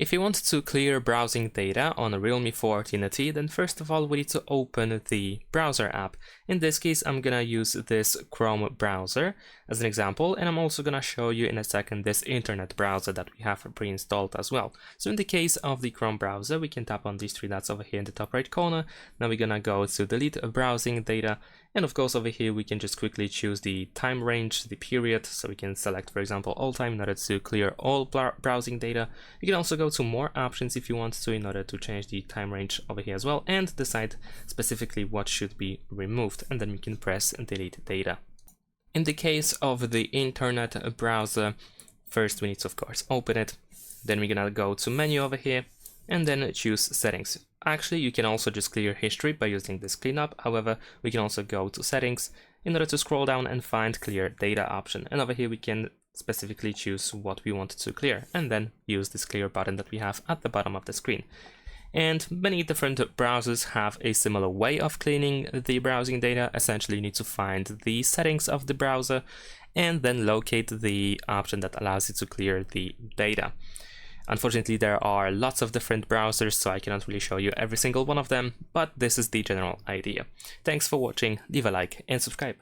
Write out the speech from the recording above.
If you want to clear browsing data on a Realme 14T, then first of all we need to open the browser app. In this case, I'm gonna use this Chrome browser as an example, and I'm also gonna show you in a second this internet browser that we have pre-installed as well. So in the case of the Chrome browser, we can tap on these three dots over here in the top right corner. Now we're gonna go to delete browsing data, and of course over here we can just quickly choose the time range, the period, so we can select, for example, all time in order to clear all browsing data. You can also go to more options if you want to in order to change the time range over here as well, and decide specifically what should be removed, and then we can press delete data. In the case of the internet browser, first we need to of course open it, then we're gonna go to menu over here and then choose settings. Actually, you can also just clear history by using this cleanup. However, we can also go to settings in order to scroll down and find clear data option, and over here we can specifically choose what we want to clear and then use this clear button that we have at the bottom of the screen. And many different browsers have a similar way of cleaning the browsing data. Essentially, you need to find the settings of the browser and then locate the option that allows you to clear the data. Unfortunately, there are lots of different browsers, so I cannot really show you every single one of them, but this is the general idea. Thanks for watching, leave a like and subscribe.